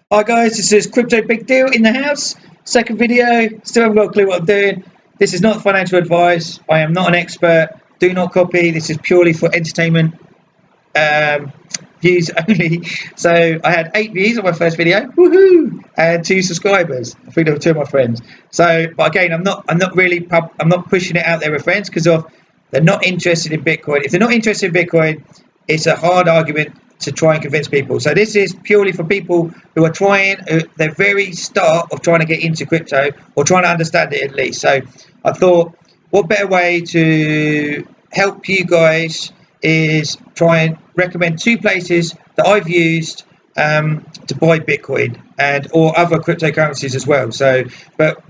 Hi guys, this is Crypto Big Deal in the house. Second video, still haven't got a clue what I'm doing. This is not financial advice. I am not an expert. Do not copy. This is purely for entertainment views only. So I had 8 views on my first video, woohoo, and 2 subscribers. I think they were 2 of my friends. So, but again, I'm not pushing it out there with friends because they're not interested in Bitcoin. If they're not interested in Bitcoin, it's a hard argument to try and convince people. So this is purely for people who are trying, the very start of trying to get into crypto or trying to understand it at least. So I thought, what better way to help you guys is try and recommend 2 places that I've used to buy Bitcoin and or other cryptocurrencies as well. So, but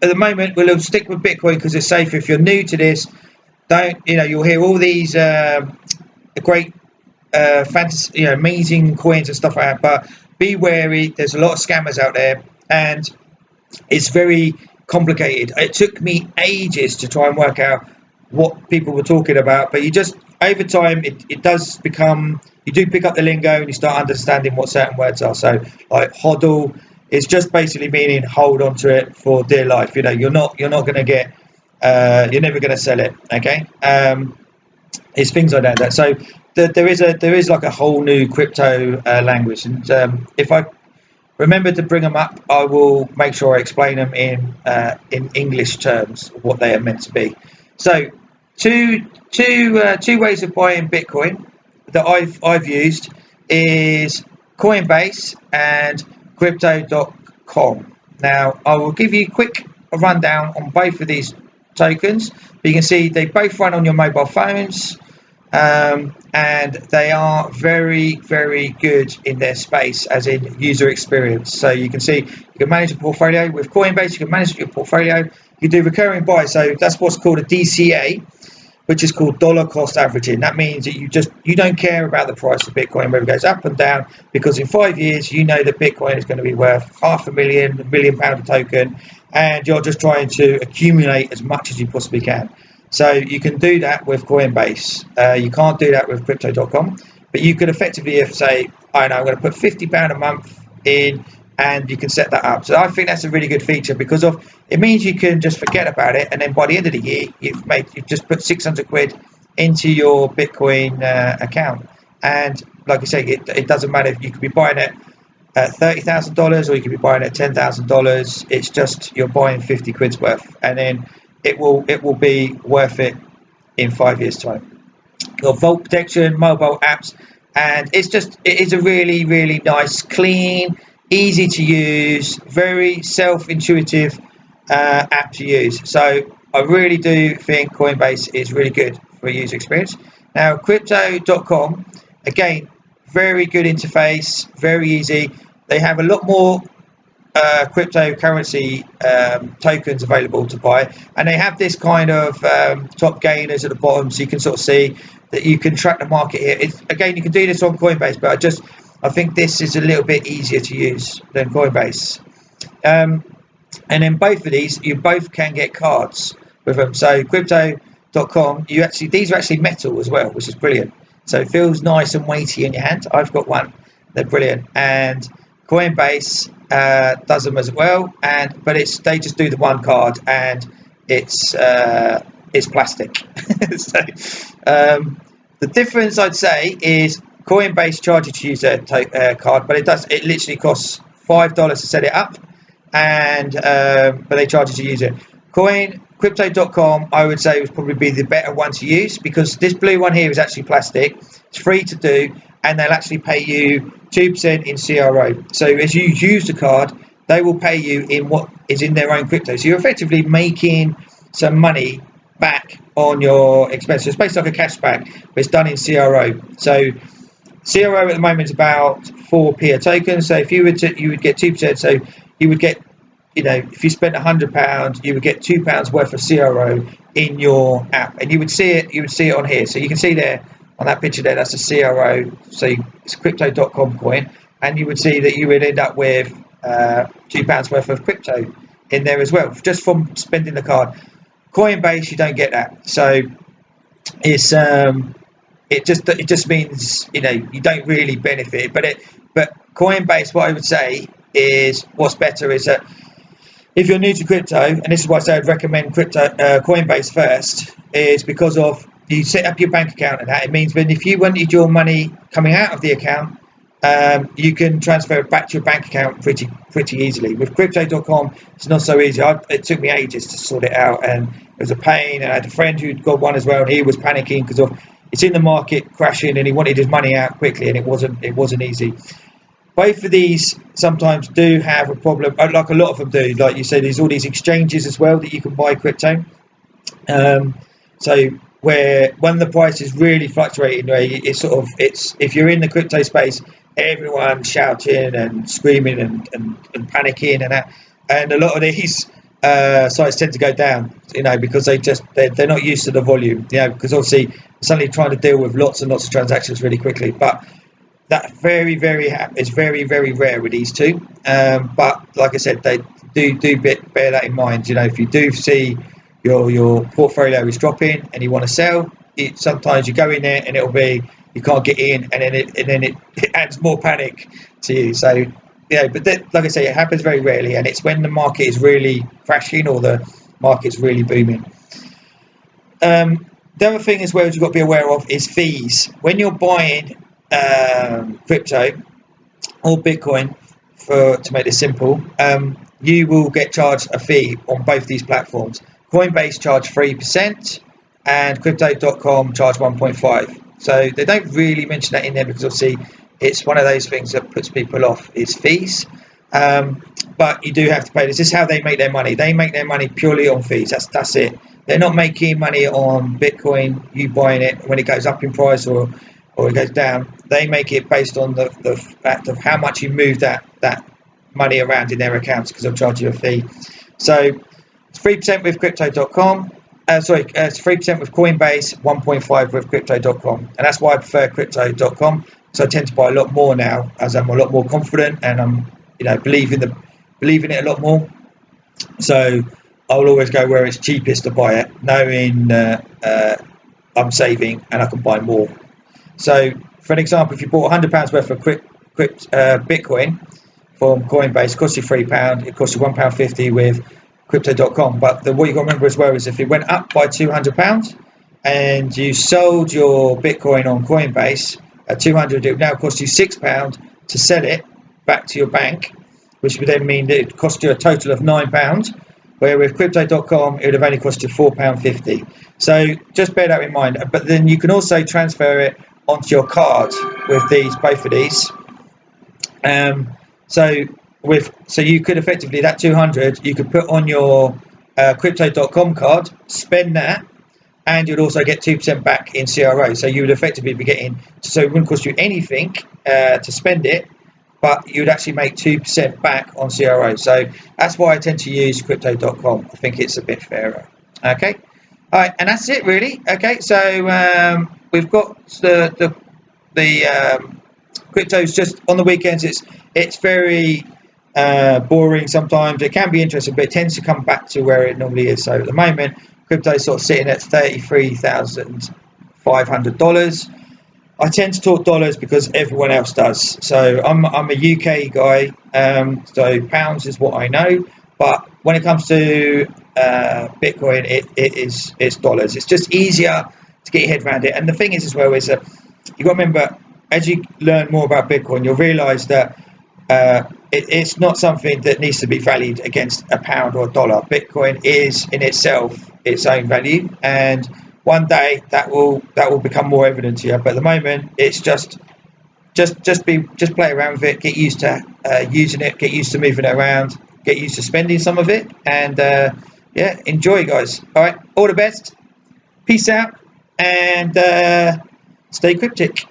at the moment we'll stick with Bitcoin because it's safe. If you're new to this, you'll hear all these great fantasy, amazing coins and stuff like that, but be wary. There's a lot of scammers out there and it's very complicated. It took me ages to try and work out what people were talking about, but you just over time it does become, you do pick up the lingo and you start understanding what certain words are. So like hodl is just basically meaning hold on to it for dear life. You're not going to get you're never going to sell it. Okay. It's things like that. So there is like a whole new crypto language, and if I remember to bring them up, I will make sure I explain them in English terms what they are meant to be. So two ways of buying Bitcoin that I've used is Coinbase and Crypto.com. Now I will give you a quick rundown on both of these tokens. You can see they both run on your mobile phones. And they are very, very good in their space, as in user experience. So you can see you can manage a portfolio with Coinbase. You can manage your portfolio. You do recurring buys. So that's what's called a DCA, which is called dollar cost averaging. That means that you don't care about the price of Bitcoin, whether it goes up and down, because in 5 years you know that Bitcoin is going to be worth £500,000, £1 million a token, and you're just trying to accumulate as much as you possibly can. So you can do that with Coinbase. You can't do that with Crypto.com, but you could effectively say, I know, I'm going to put £50 a month in, and you can set that up. So I think that's a really good feature because it means you can just forget about it, and then by the end of the year, you've just put 600 quid into your Bitcoin account. And like I say, it doesn't matter if you could be buying it at $30,000 or you could be buying it at $10,000. It's just you're buying 50 quid's worth, and then it will be worth it in 5 years' time. Your vault protection, mobile apps, and it is a really, really nice, clean, easy to use, very self-intuitive app to use. So I really do think Coinbase is really good for a user experience. Now Crypto.com, again, very good interface, very easy. They have a lot more cryptocurrency tokens available to buy, and they have this kind of top gainers at the bottom, so you can sort of see that you can track the market here. Again, you can do this on Coinbase, but I think this is a little bit easier to use than Coinbase. And then both of these, you both can get cards with them. So Crypto.com, these are actually metal as well, which is brilliant. So it feels nice and weighty in your hand. I've got one. They're brilliant. And Coinbase does them as well, but they just do the one card, and it's plastic. So the difference I'd say is Coinbase charges to use their card, but it literally costs $5 to set it up, and but they charge you to use it. Crypto.com, I would say, would probably be the better one to use because this blue one here is actually plastic. It's free to do, and they'll actually pay you 2% in CRO. So as you use the card, they will pay you in what is in their own crypto. So you're effectively making some money back on your expenses. It's basically like a cashback, but it's done in CRO. So CRO at the moment is about 4p a token. So if you would get 2%. So you would get, if you spent £100, you would get £2 worth of CRO in your app, and you would see it on here. So you can see there on that picture there, that's a CRO. So it's Crypto.com coin, and you would see that you would end up with £2 worth of crypto in there as well, just from spending the card. Coinbase, you don't get that. So it's it just means you don't really benefit, but Coinbase, what I would say is what's better is that if you're new to crypto, and this is why I say I'd recommend Coinbase first, is because of you set up your bank account and that. It means when if you wanted your money coming out of the account, you can transfer it back to your bank account pretty easily. With Crypto.com, it's not so easy. It took me ages to sort it out, and it was a pain. And I had a friend who'd got one as well, and he was panicking because of it's in the market crashing, and he wanted his money out quickly, and it wasn't easy. Both of these sometimes do have a problem, like a lot of them do. Like you say, there's all these exchanges as well that you can buy crypto. So where when the price is really fluctuating, it's if you're in the crypto space, everyone's shouting and screaming and panicking and that, and a lot of these sites tend to go down, because they're not used to the volume, because obviously suddenly trying to deal with lots and lots of transactions really quickly, but that is very rare with these two. But like I said, they do bear that in mind. If you do see your portfolio is dropping and you want to sell, sometimes you go in there and it'll be you can't get in, and then it adds more panic to you. So but like I say, it happens very rarely, and it's when the market is really crashing or the market's really booming. The other thing as well you've got to be aware of is fees. When you're buying crypto or Bitcoin, to make this simple, you will get charged a fee on both these platforms. Coinbase charge 3% and Crypto.com charge 1.5%. So they don't really mention that in there because obviously it's one of those things that puts people off is fees. But you do have to pay this. This is how they make their money. They make their money purely on fees. That's it. They're not making money on Bitcoin, you buying it when it goes up in price or it goes down. They make it based on the fact of how much you move that money around in their accounts, because they'll charge you a fee. So it's 3% with Crypto.com. It's 3% with Coinbase, 1.5% with Crypto.com, and that's why I prefer Crypto.com. So I tend to buy a lot more now, as I'm a lot more confident and I'm believe in it a lot more. So I'll always go where it's cheapest to buy it, knowing I'm saving and I can buy more. So for an example, if you bought £100 worth of Bitcoin from Coinbase, it costs you £3. It costs you £1.50 with Crypto.com. But what you've got to remember as well is if it went up by £200 and you sold your Bitcoin on Coinbase at $200, it would now cost you £6 to sell it back to your bank, which would then mean that it cost you a total of £9. Where with Crypto.com, it would have only cost you £4.50. So just bear that in mind. But then you can also transfer it onto your card with both of these. So you could effectively, that 200 you could put on your Crypto.com card, spend that, and you'd also get 2% back in CRO. So you would effectively be getting, so it wouldn't cost you anything to spend it, but you'd actually make 2% back on CRO. So that's why I tend to use Crypto.com. I think it's a bit fairer. Okay, all right, and that's it really. Okay, so we've got the cryptos just on the weekends. It's very boring sometimes. It can be interesting, but it tends to come back to where it normally is. So at the moment, crypto is sort of sitting at $33,500. I tend to talk dollars because everyone else does. So I'm a UK guy, so pounds is what I know. But when it comes to Bitcoin, it's dollars. It's just easier to get your head around it. And the thing is as well is that you've got to remember, as you learn more about Bitcoin, you'll realise that it's not something that needs to be valued against a pound or a dollar. Bitcoin is in itself its own value, and one day that will become more evident to you. But at the moment, it's just play around with it, get used to using it, get used to moving it around, get used to spending some of it, and enjoy, guys. All right, all the best, peace out, and stay cryptic.